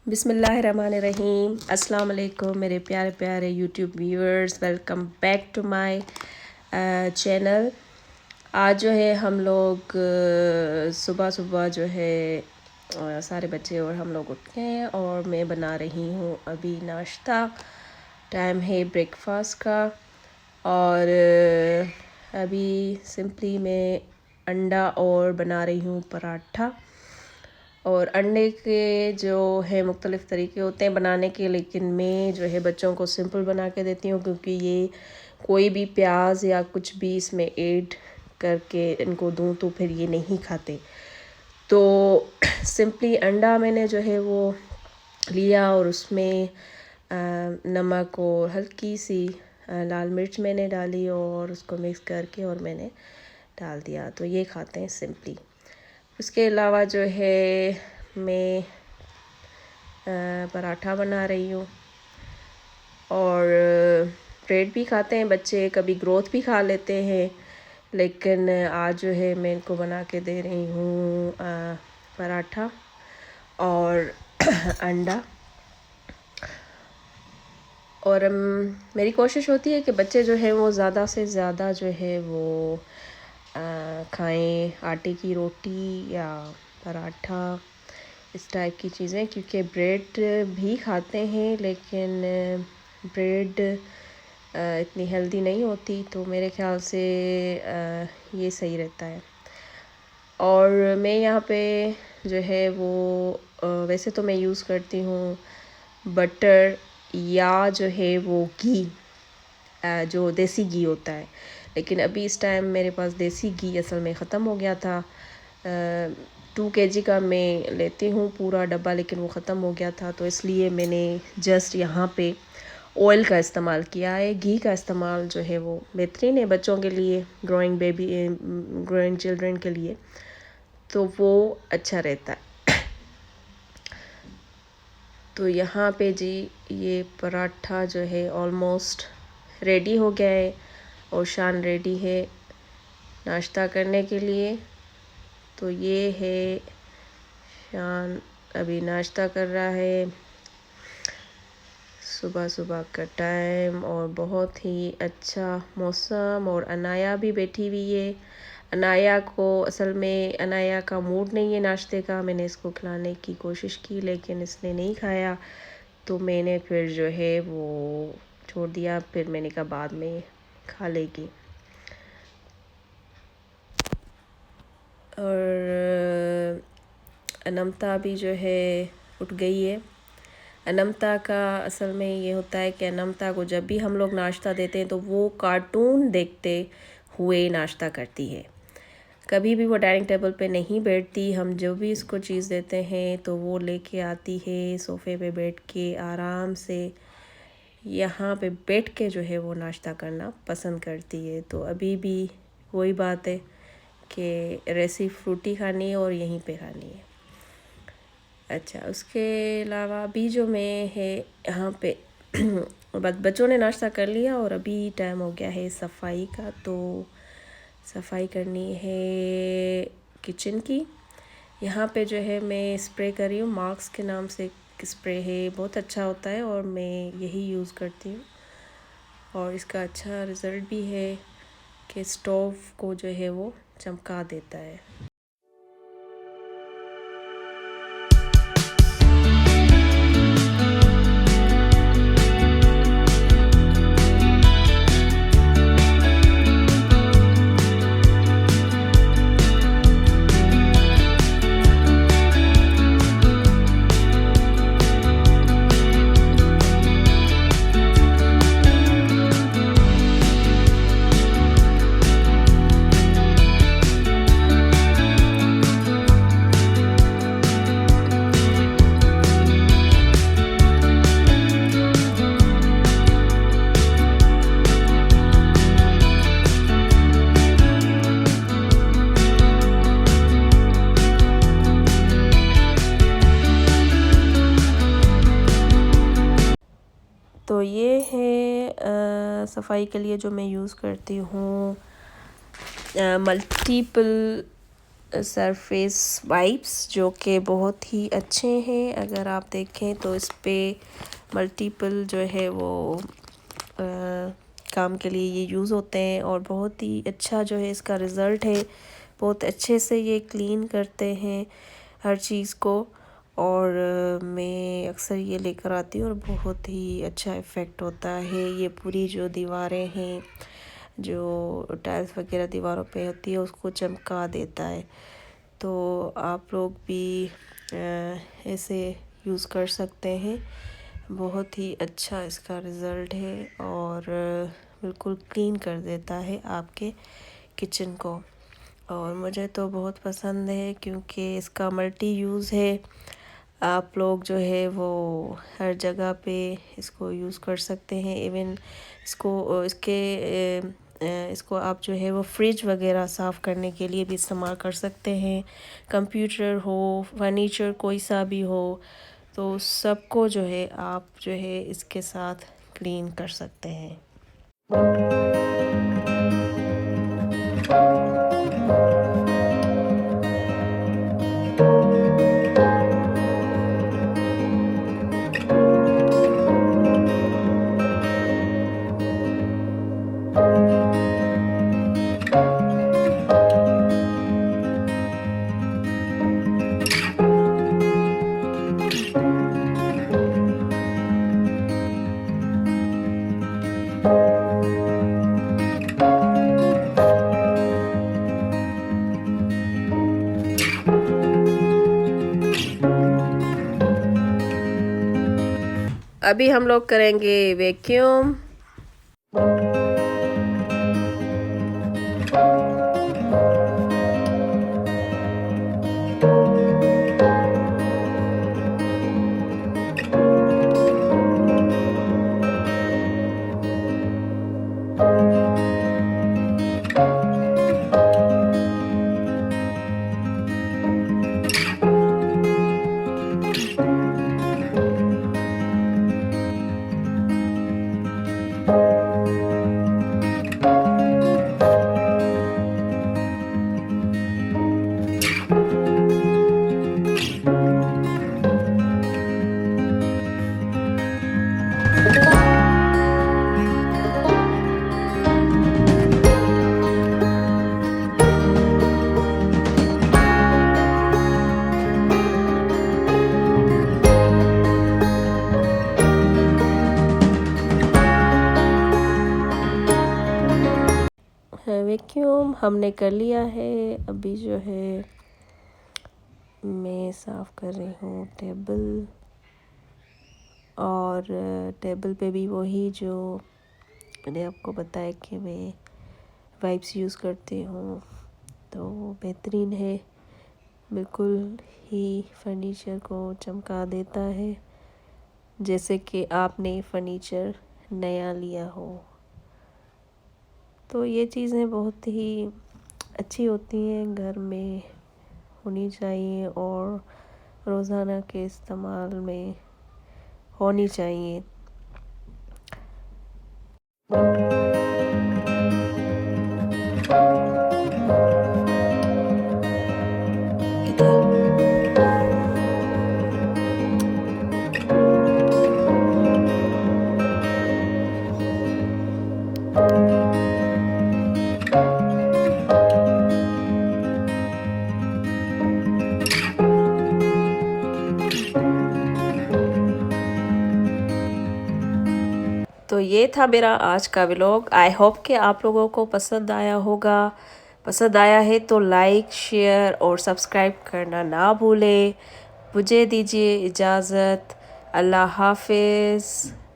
बिस्मिल्लाहिर्रहमानिर्रहीम। अस्सलाम वालेकुम मेरे प्यारे प्यारे YouTube viewers, welcome back to my channel. आज जो है हम लोग सुबह सुबह जो है सारे बच्चे और हम लोग उठे हैं और मैं बना रही हूँ अभी नाश्ता। टाइम है ब्रेकफास्ट का और अभी सिंपली मैं अंडा और बना रही हूँ पराठा। और अंडे के जो है मुख्तलिफ़ तरीके होते हैं बनाने के, लेकिन मैं जो है बच्चों को सिंपल बना के देती हूँ क्योंकि ये कोई भी प्याज या कुछ भी इसमें ऐड करके इनको दूँ तो फिर ये नहीं खाते। तो सिंपली अंडा मैंने जो है वो लिया और उसमें नमक और हल्की सी लाल मिर्च मैंने डाली और उसको मिक्स करके और मैंने डाल दिया, तो ये खाते हैं सिंपली। उसके अलावा जो है मैं पराठा बना रही हूँ और ब्रेड भी खाते हैं बच्चे, कभी ग्रोथ भी खा लेते हैं, लेकिन आज जो है मैं इनको बना के दे रही हूँ पराठा और अंडा। और मेरी कोशिश होती है कि बच्चे जो है वो ज़्यादा से ज़्यादा जो है वो खाएं आटे की रोटी या पराठा, इस टाइप की चीज़ें, क्योंकि ब्रेड भी खाते हैं लेकिन ब्रेड इतनी हेल्दी नहीं होती, तो मेरे ख़्याल से ये सही रहता है। और मैं यहाँ पे जो है वो वैसे तो मैं यूज़ करती हूँ बटर या जो है वो घी, जो देसी घी होता है, लेकिन अभी इस टाइम मेरे पास देसी घी असल में ख़त्म हो गया था। 2 kg का मैं लेती हूँ पूरा डब्बा, लेकिन वो ख़त्म हो गया था, तो इसलिए मैंने जस्ट यहाँ पे ऑयल का इस्तेमाल किया है। घी का इस्तेमाल जो है वो बेहतरीन है बच्चों के लिए, ग्रोइंग चिल्ड्रन के लिए, तो वो अच्छा रहता है। तो यहाँ पे जी ये पराठा जो है ऑलमोस्ट रेडी हो गया है और शान रेडी है नाश्ता करने के लिए। तो ये है शान, अभी नाश्ता कर रहा है, सुबह सुबह का टाइम और बहुत ही अच्छा मौसम। और अनाया भी बैठी हुई है। अनाया को असल में अनाया का मूड नहीं है नाश्ते का, मैंने इसको खिलाने की कोशिश की लेकिन इसने नहीं खाया, तो मैंने फिर जो है वो छोड़ दिया, फिर मैंने कहा बाद में खा लेगी। और अनमता भी जो है उठ गई है। अनमता का असल में ये होता है कि अनमता को जब भी हम लोग नाश्ता देते हैं तो वो कार्टून देखते हुए नाश्ता करती है, कभी भी वो डाइनिंग टेबल पे नहीं बैठती। हम जो भी इसको चीज़ देते हैं तो वो लेके आती है, सोफ़े पे बैठ के आराम से यहाँ पे बैठ के जो है वो नाश्ता करना पसंद करती है। तो अभी भी वही बात है कि रेसी फ्रूटी खानी है और यहीं पे खानी है। अच्छा, उसके अलावा अभी जो मैं है यहाँ पे बच्चों ने नाश्ता कर लिया और अभी टाइम हो गया है सफाई का, तो सफाई करनी है किचन की। यहाँ पे जो है मैं स्प्रे कर रही हूँ, मार्क्स के नाम से एक स्प्रे है, बहुत अच्छा होता है और मैं यही यूज़ करती हूँ और इसका अच्छा रिज़ल्ट भी है कि स्टोव को जो है वो चमका देता है। तो ये है सफाई के लिए जो मैं यूज़ करती हूँ, मल्टीपल सरफेस वाइप्स जो कि बहुत ही अच्छे हैं। अगर आप देखें तो इस पे मल्टीपल जो है वो काम के लिए ये यूज़ होते हैं और बहुत ही अच्छा जो है इसका रिज़ल्ट है। बहुत अच्छे से ये क्लीन करते हैं हर चीज़ को और मैं अक्सर ये लेकर आती हूँ और बहुत ही अच्छा इफ़ेक्ट होता है। ये पूरी जो दीवारें हैं, जो टाइल्स वगैरह दीवारों पे होती है, उसको चमका देता है। तो आप लोग भी ऐसे यूज़ कर सकते हैं। बहुत ही अच्छा इसका रिज़ल्ट है और बिल्कुल क्लीन कर देता है आपके किचन को। और मुझे तो बहुत पसंद है क्योंकि इसका मल्टी यूज़ है। आप लोग जो है वो हर जगह पे इसको यूज़ कर सकते हैं। इवन इसको आप जो है वो फ्रिज वगैरह साफ़ करने के लिए भी इस्तेमाल कर सकते हैं। कंप्यूटर हो, फर्नीचर कोई सा भी हो, तो सबको जो है आप जो है इसके साथ क्लीन कर सकते हैं। अभी हम लोग करेंगे वैक्यूम। वैक्यूम हमने कर लिया है। अभी जो है मैं साफ़ कर रही हूँ टेबल, और टेबल पे भी वही जो मैंने आपको बताया कि मैं वाइप्स यूज़ करती हूँ, तो बेहतरीन है। बिल्कुल ही फर्नीचर को चमका देता है जैसे कि आपने फर्नीचर नया लिया हो। तो ये चीज़ें बहुत ही अच्छी होती हैं, घर में होनी चाहिए और रोज़ाना के इस्तेमाल में होनी चाहिए। तो ये था मेरा आज का व्लॉग। आई होप कि आप लोगों को पसंद आया होगा। पसंद आया है तो लाइक, शेयर और सब्सक्राइब करना ना भूलें। मुझे दीजिए इजाज़त। अल्लाह हाफिज़।